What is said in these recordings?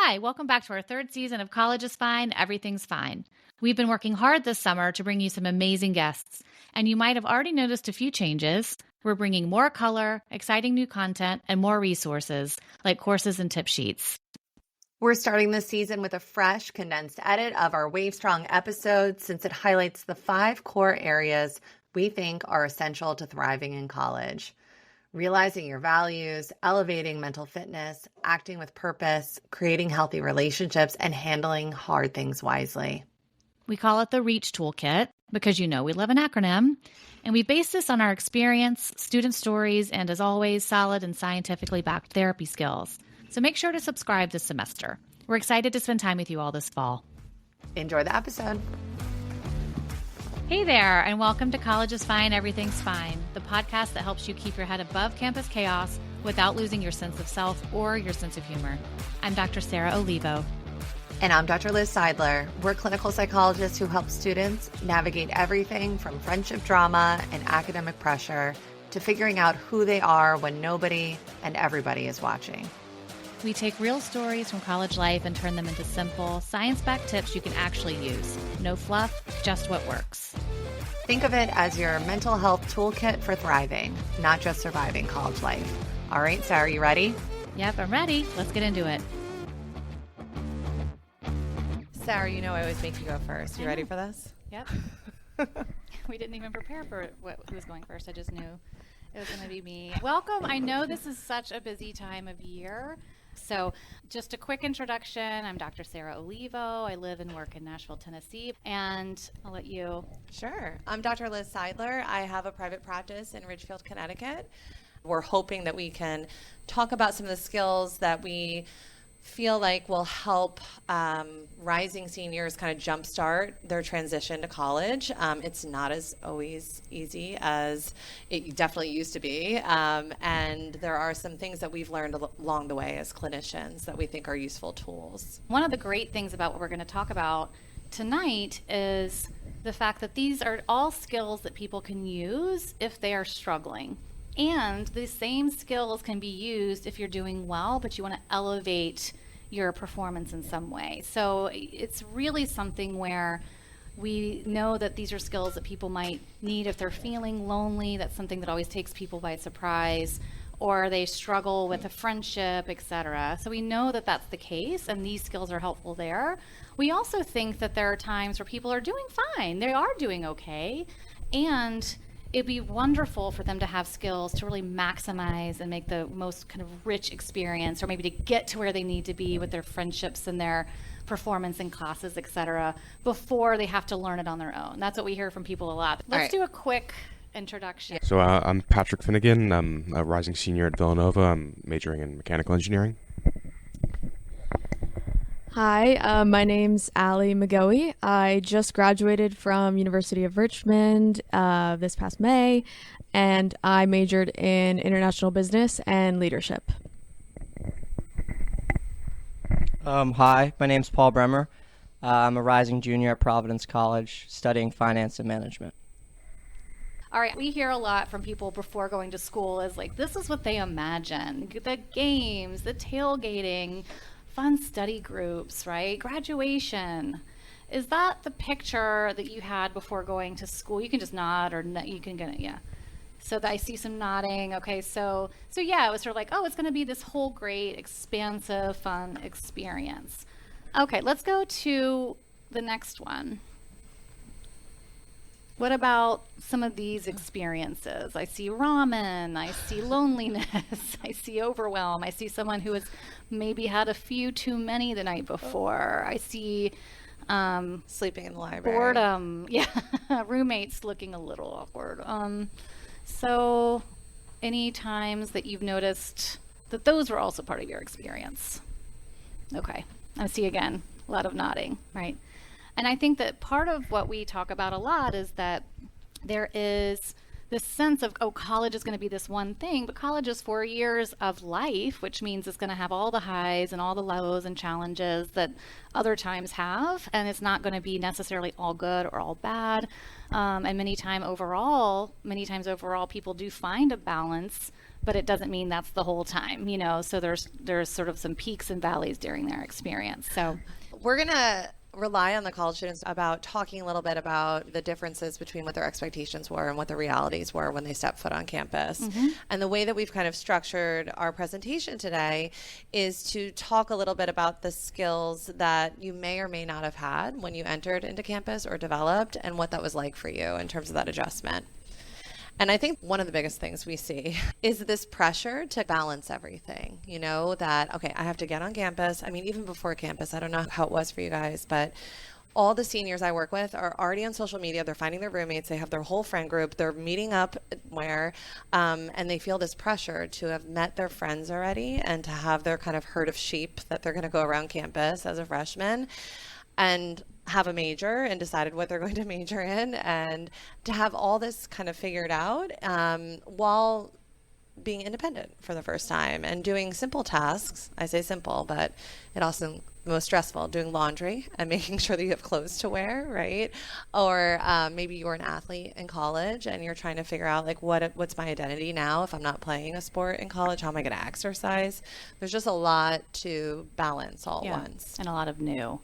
Hi, welcome back to our third season of College is Fine, Everything's Fine. We've been working hard this summer to bring you some amazing guests, and you might have already noticed a few changes. We're bringing more color, exciting new content, and more resources like courses and tip sheets. We're starting this season with a fresh, condensed edit of our Wave Strong episodes since it highlights the 5 core areas we think are essential to thriving in college. Realizing your values, elevating mental fitness, acting with purpose, creating healthy relationships, and handling hard things wisely. We call it the R.E.A.C.H toolkit because we love an acronym, and we base this on our experience, student stories, and as always, solid and scientifically backed therapy skills. So make sure to subscribe this semester. We're excited to spend time with you all this fall. Enjoy the episode. Hey there, and welcome to College is Fine, Everything's Fine, the podcast that helps you keep your head above campus chaos without losing your sense of self or your sense of humor. I'm Dr. Sarah Olivo. And I'm Dr. Liz Seidler. We're clinical psychologists who help students navigate everything from friendship drama and academic pressure to figuring out who they are when nobody and everybody is watching. We take real stories from college life and turn them into simple, science-backed tips you can actually use. No fluff, just what works. Think of it as your mental health toolkit for thriving, not just surviving college life. All right, Sarah, you ready? Yep, I'm ready. Let's get into it. Sarah, I always make you go first. You ready for this? Yep. We didn't even prepare for who was going first. I just knew it was going to be me. Welcome. I know this is such a busy time of year. So just a quick introduction. I'm Dr. Sarah Olivo. I live and work in Nashville, Tennessee, and I'll let you. Sure. I'm Dr. Liz Seidler. I have a private practice in Richmond, Connecticut. We're hoping that we can talk about some of the skills that we feel like will help rising seniors kind of jumpstart their transition to college. It's not as always easy as it definitely used to be. And there are some things that we've learned along the way as clinicians that we think are useful tools. One of the great things about what we're going to talk about tonight is the fact that these are all skills that people can use if they are struggling. And the same skills can be used if you're doing well, but you want to elevate your performance in some way. So it's really something where we know that these are skills that people might need if they're feeling lonely. That's something that always takes people by surprise, or they struggle with a friendship, etc. So we know that that's the case, and these skills are helpful there. We also think that there are times where people are doing fine. They are doing okay, and it'd be wonderful for them to have skills to really maximize and make the most kind of rich experience, or maybe to get to where they need to be with their friendships and their performance in classes, et cetera, before they have to learn it on their own. That's what we hear from people a lot. Let's do a quick introduction. So I'm Patrick Finnegan. I'm a rising senior at Villanova. I'm majoring in mechanical engineering. Hi, my name's Allie McGoey. I just graduated from University of Richmond this past May, and I majored in international business and leadership. Hi, my name's Paul Bremer. I'm a rising junior at Providence College studying finance and management. All right, we hear a lot from people before going to school is like, this is what they imagine. The games, the tailgating, fun study groups, right? Graduation. Is that the picture that you had before going to school? You can just nod, or you can get it, yeah. So I see some nodding. Okay, so yeah, it was sort of like, oh, it's going to be this whole great, expansive, fun experience. Okay, let's go to the next one. What about some of these experiences? I see ramen, I see loneliness, I see overwhelm, I see someone who has maybe had a few too many the night before. I see sleeping in the library. Boredom, yeah, roommates looking a little awkward. So any times that you've noticed that those were also part of your experience? Okay, I see again, a lot of nodding, right? And I think that part of what we talk about a lot is that there is this sense of, oh, college is going to be this one thing, but college is 4 years of life, which means it's going to have all the highs and all the lows and challenges that other times have, and it's not going to be necessarily all good or all bad. And many times overall, people do find a balance but it doesn't mean that's the whole time, so there's sort of some peaks and valleys during their experience. So we're going to rely on the college students about talking a little bit about the differences between what their expectations were and what the realities were when they stepped foot on campus. And the way that we've kind of structured our presentation today is to talk a little bit about the skills that you may or may not have had when you entered into campus or developed, and what that was like for you in terms of that adjustment. And I think one of the biggest things we see is this pressure to balance everything, that, okay, I have to get on campus. I mean, even before campus, I don't know how it was for you guys, but all the seniors I work with are already on social media. They're finding their roommates. They have their whole friend group. They're meeting up and they feel this pressure to have met their friends already and to have their kind of herd of sheep that they're going to go around campus as a freshman and have a major and decided what they're going to major in, and to have all this kind of figured out while being independent for the first time and doing simple tasks. I say simple, but it also the most stressful, doing laundry and making sure that you have clothes to wear, right? Or maybe you were an athlete in college and you're trying to figure out like what's my identity now if I'm not playing a sport in college? How am I going to exercise? There's just a lot to balance all at once. And a lot of new.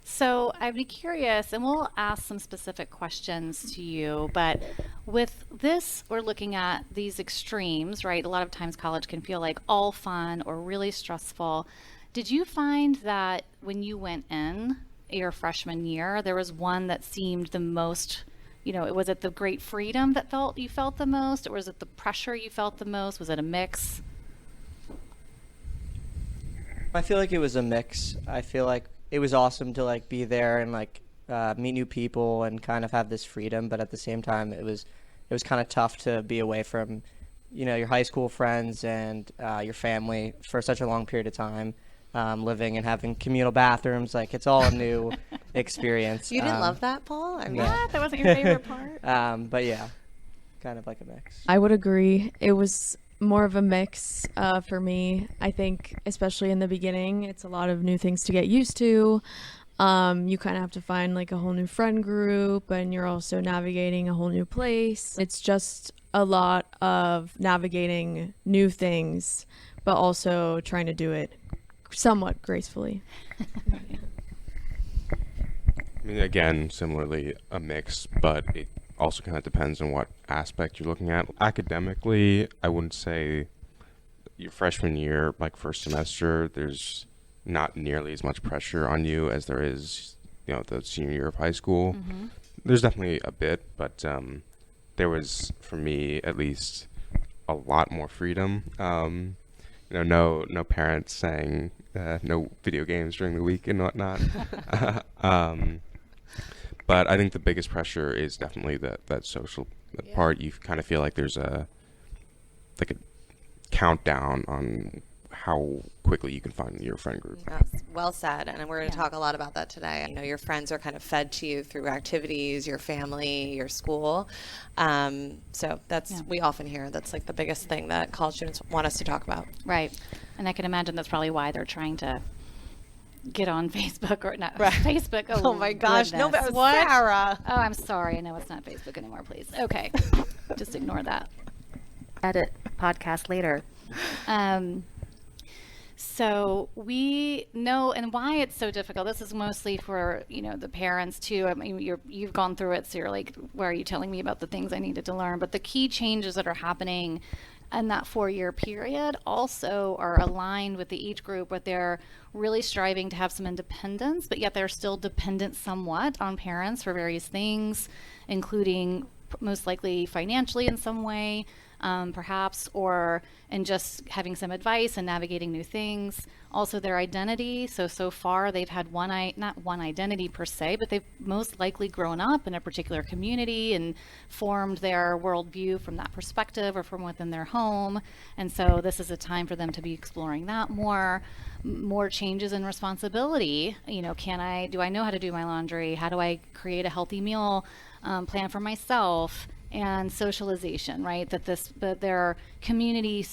So I'd be curious, and we'll ask some specific questions to you, but with this, we're looking at these extremes, right? A lot of times college can feel like all fun or really stressful. Did you find that when you went in your freshman year, there was one that seemed the most, was it the great freedom that you felt the most, or was it the pressure you felt the most? Was it a mix? I feel like it was a mix. I feel like it was awesome to like be there and like meet new people and kind of have this freedom, but at the same time it was kind of tough to be away from your high school friends and your family for such a long period of time, living and having communal bathrooms. Like it's all a new experience. You didn't love that, Paul? I mean, What? That wasn't your favorite part? But yeah, kind of like a mix. I would agree. It was more of a mix for me. I think especially in the beginning, it's a lot of new things to get used to. You kind of have to find like a whole new friend group, and you're also navigating a whole new place. It's just a lot of navigating new things, but also trying to do it somewhat gracefully. I mean, again, similarly, a mix, but it also kind of depends on what aspect you're looking at. Academically, I wouldn't say your freshman year, like first semester, there's not nearly as much pressure on you as there is, the senior year of high school. Mm-hmm. There's definitely a bit, but there was, for me at least, a lot more freedom. No parents saying no video games during the week and whatnot. But I think the biggest pressure is definitely that social part. You kind of feel like there's a countdown on how quickly you can find your friend group. Yes, well said. And we're going to talk a lot about that today. Your friends are kind of fed to you through activities, your family, your school. So we often hear that's like the biggest thing that college students want us to talk about. Right. And I can imagine that's probably why they're trying to get on Facebook or not Facebook. Oh my gosh. Goodness. No, what? Sarah. Oh, I'm sorry. I know it's not Facebook anymore, please. Okay. Just ignore that. Edit podcast later. So we know, and why it's so difficult. This is mostly for, the parents too. I mean, you've gone through it, so you're like, why are you telling me about the things I needed to learn? But the key changes that are happening in that 4-year period also are aligned with the age group, where they're really striving to have some independence, but yet they're still dependent somewhat on parents for various things, including most likely financially in some way, perhaps, or in just having some advice and navigating new things. Also their identity. So far they've had not one identity per se, but they've most likely grown up in a particular community and formed their worldview from that perspective or from within their home. And so this is a time for them to be exploring that more changes in responsibility. Do I know how to do my laundry? How do I create a healthy meal plan for myself? And socialization, right? That their community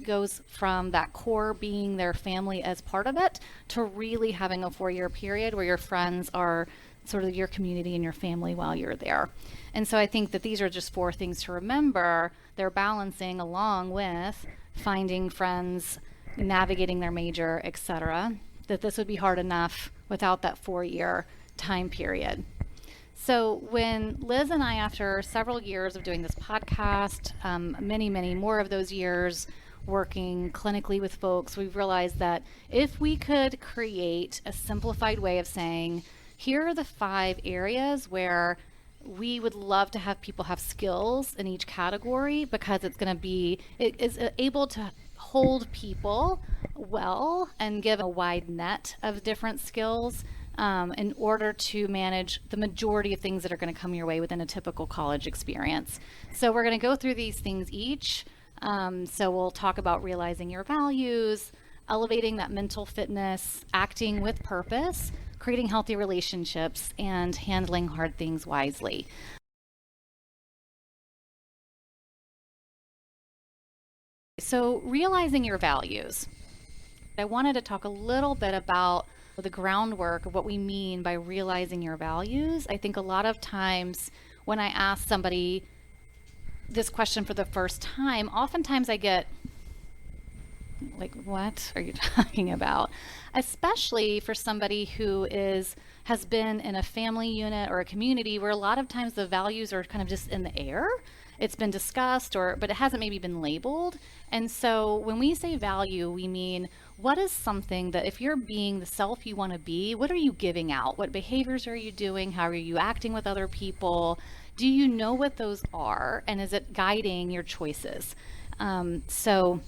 goes from that core being their family as part of it to really having a 4-year period where your friends are sort of your community and your family while you're there. And so I think that these are just 4 things to remember. They're balancing along with finding friends, navigating their major, etc., that this would be hard enough without that 4-year time period. So when Liz and I, after several years of doing this podcast, many, many more of those years working clinically with folks, we've realized that if we could create a simplified way of saying, here are the 5 areas where we would love to have people have skills in each category, because it is able to hold people well and give a wide net of different skills in order to manage the majority of things that are going to come your way within a typical college experience. So we're going to go through these things each. So we'll talk about realizing your values, elevating that mental fitness, acting with purpose, creating healthy relationships, and handling hard things wisely. So realizing your values. I wanted to talk a little bit about the groundwork of what we mean by realizing your values. I think a lot of times when I ask somebody this question for the first time, oftentimes I get like, what are you talking about? Especially for somebody who has been in a family unit or a community where a lot of times the values are kind of just in the air. It's been discussed, but it hasn't maybe been labeled. And so when we say value, we mean, what is something that if you're being the self you want to be, what are you giving out? What behaviors are you doing? How are you acting with other people? Do you know what those are? And is it guiding your choices? So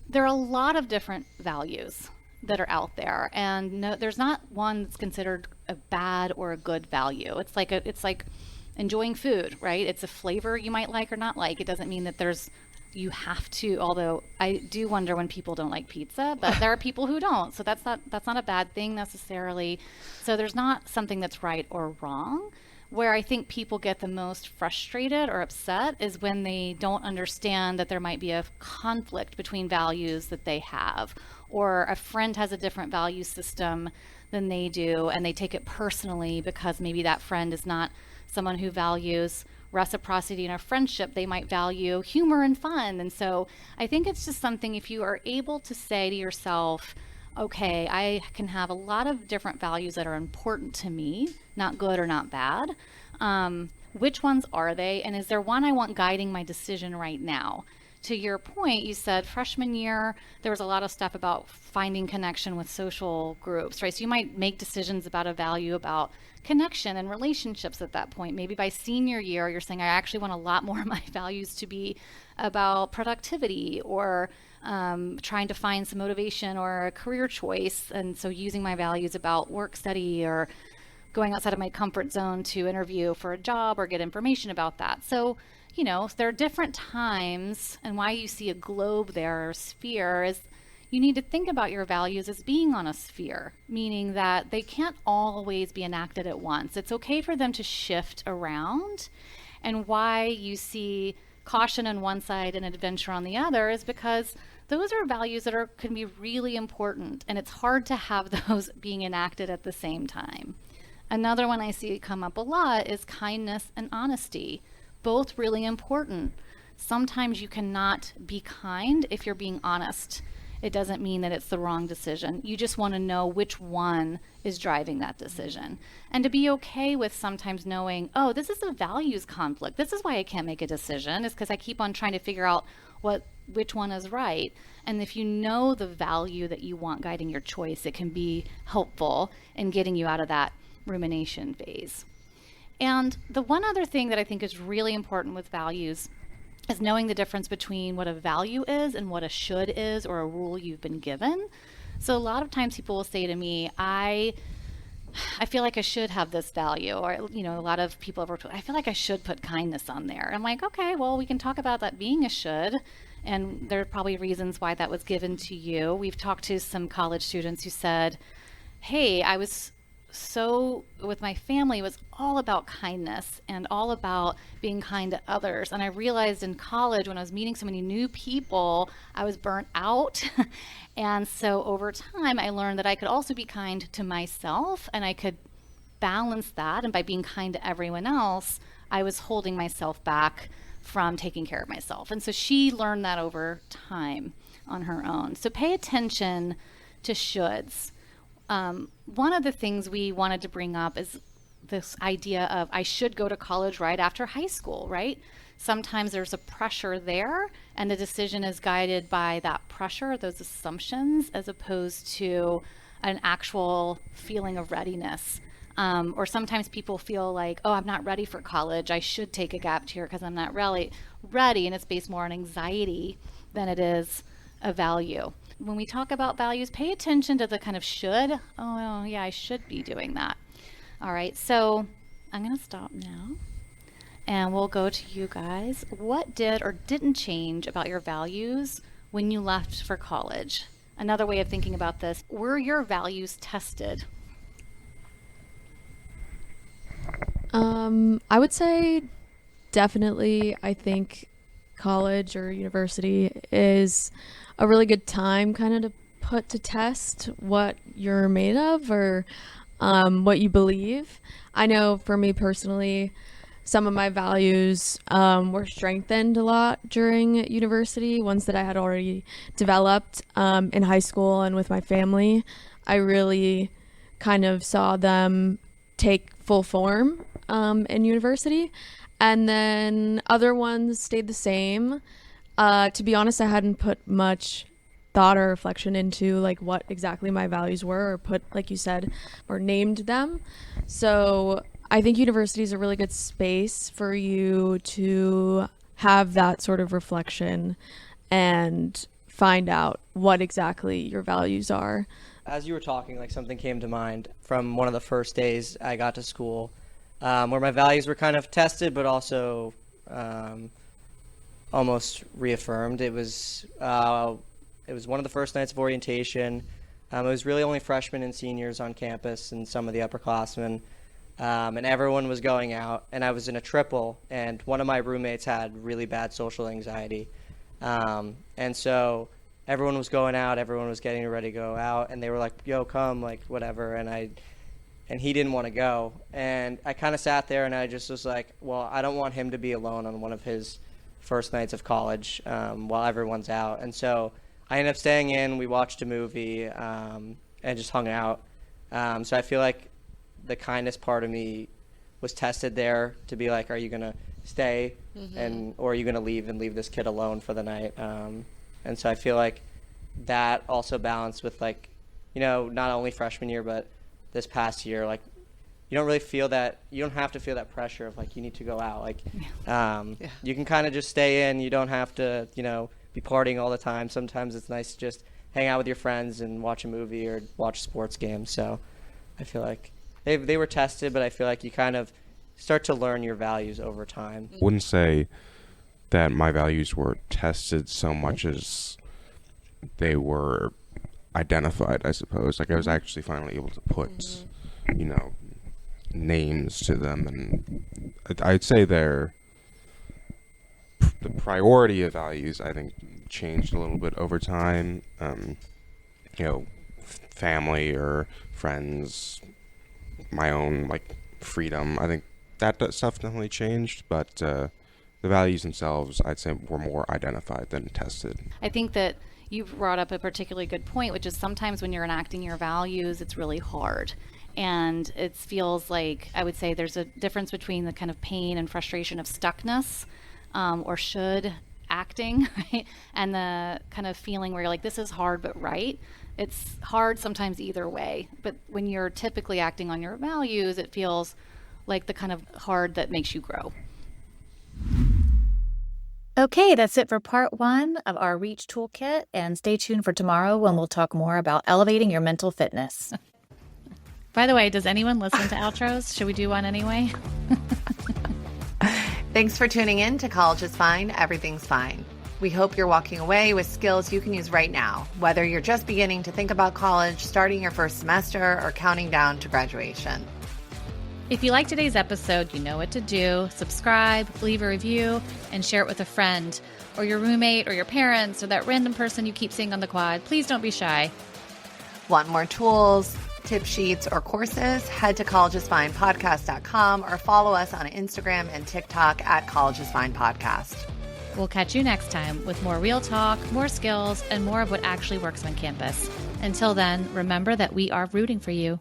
there are a lot of different values that are out there, and there's not one that's considered a bad or a good value. It's like enjoying food, right? It's a flavor you might like or not like. It doesn't mean that you have to, although I do wonder when people don't like pizza, but there are people who don't. So that's not a bad thing necessarily. So there's not something that's right or wrong. Where I think people get the most frustrated or upset is when they don't understand that there might be a conflict between values that they have, or a friend has a different value system than they do, and they take it personally because maybe that friend is not someone who values reciprocity in a friendship. They might value humor and fun. And so I think it's just something, if you are able to say to yourself, okay, I can have a lot of different values that are important to me, not good or not bad. Which ones are they? And is there one I want guiding my decision right now? To your point, you said freshman year, there was a lot of stuff about finding connection with social groups, right? So you might make decisions about a value about connection and relationships at that point. Maybe by senior year, you're saying, I actually want a lot more of my values to be about productivity, or trying to find some motivation or a career choice. And so using my values about work study, or going outside of my comfort zone to interview for a job or get information about that. So, there are different times, and why you see a globe there, or sphere, is you need to think about your values as being on a sphere, meaning that they can't always be enacted at once. It's okay for them to shift around. And why you see caution on one side and adventure on the other is because those are values that can be really important, and it's hard to have those being enacted at the same time. Another one I see come up a lot is kindness and honesty, both really important. Sometimes you cannot be kind if you're being honest. It doesn't mean that it's the wrong decision. You just want to know which one is driving that decision. And to be okay with sometimes knowing, oh, this is a values conflict. This is why I can't make a decision, is because I keep on trying to figure out which one is right. And if you know the value that you want guiding your choice, it can be helpful in getting you out of that rumination phase. And the one other thing that I think is really important with values is knowing the difference between what a value is and what a should is, or a rule you've been given. So a lot of times people will say to me, I feel like I should have this value, or a lot of people have worked with, I feel like I should put kindness on there. I'm like, okay, well, we can talk about that being a should, and there are probably reasons why that was given to you. We've talked to some college students who said, hey, I was with my family, it was all about kindness and all about being kind to others. And I realized in college, when I was meeting so many new people, I was burnt out. And so over time, I learned that I could also be kind to myself, and I could balance that, and by being kind to everyone else, I was holding myself back from taking care of myself. And so she learned that over time on her own. So pay attention to shoulds. One of the things we wanted to bring up is this idea of I should go to college right after high school, right? Sometimes there's a pressure there, and the decision is guided by that pressure, those assumptions, as opposed to an actual feeling of readiness. Or sometimes people feel like, oh, I'm not ready for college. I should take a gap year because I'm not really ready. And it's based more on anxiety than it is a value. When we talk about values, pay attention to the kind of should. Oh, yeah, I should be doing that. All right, so I'm going to stop now. And we'll go to you guys. What did or didn't change about your values when you left for college? Another way of thinking about this, were your values tested? I would say definitely. I think college or university is a really good time kind of to put to test what you're made of or what you believe. I know for me personally, some of my values were strengthened a lot during university, ones that I had already developed in high school and with my family. I really kind of saw them take full form in university. And then other ones stayed the same. To be honest, I hadn't put much thought or reflection into like what exactly my values were, or put, like you said, or named them. So I think university is a really good space for you to have that sort of reflection and find out what exactly your values are. As you were talking, like something came to mind from one of the first days I got to school, where my values were kind of tested, but also almost reaffirmed. It was one of the first nights of orientation. It was really only freshmen and seniors on campus and some of the upperclassmen, and everyone was going out. And I was in a triple, and one of my roommates had really bad social anxiety, and so everyone was going out, everyone was getting ready to go out, and they were like, yo, come, like, whatever, and he didn't want to go, and I kind of sat there, and I just was like, well, I don't want him to be alone on one of his first nights of college while everyone's out, and so I ended up staying in, we watched a movie, and just hung out, so I feel like the kindness part of me was tested there to be like, are you going to stay, or are you going to leave and leave this kid alone for the night? And so I feel like that also balanced with, like, you know, not only freshman year, but this past year, like, you don't really feel that, you don't have to feel that pressure of, like, you need to go out. Like, you can kind of just stay in. You don't have to, you know, be partying all the time. Sometimes it's nice to just hang out with your friends and watch a movie or watch a sports game. So I feel like they were tested, but I feel like you kind of start to learn your values over time. I wouldn't say that my values were tested so much as they were identified, I suppose. Like, I was actually finally able to put, you know, names to them, and I'd say the priority of values, I think, changed a little bit over time. You know, family or friends, my own, like, freedom. I think that stuff definitely changed, but the values themselves, I'd say, were more identified than tested. I think that you brought up a particularly good point, which is sometimes when you're enacting your values, it's really hard. And it feels like, I would say there's a difference between the kind of pain and frustration of stuckness or should acting, right? And the kind of feeling where you're like, this is hard but right. It's hard sometimes either way. But when you're typically acting on your values, it feels like the kind of hard that makes you grow. Okay, that's it for part 1 of our R.E.A.C.H toolkit, and stay tuned for tomorrow when we'll talk more about elevating your mental fitness. By the way, does anyone listen to outros? Should we do one anyway? Thanks for tuning in to College is Fine, Everything's Fine. We hope you're walking away with skills you can use right now, whether you're just beginning to think about college, starting your first semester, or counting down to graduation. If you like today's episode, you know what to do. Subscribe, leave a review, and share it with a friend or your roommate or your parents or that random person you keep seeing on the quad. Please don't be shy. Want more tools, tip sheets, or courses, head to collegesfinepodcast.com or follow us on Instagram and TikTok at collegesfinepodcast. We'll catch you next time with more real talk, more skills, and more of what actually works on campus. Until then, remember that we are rooting for you.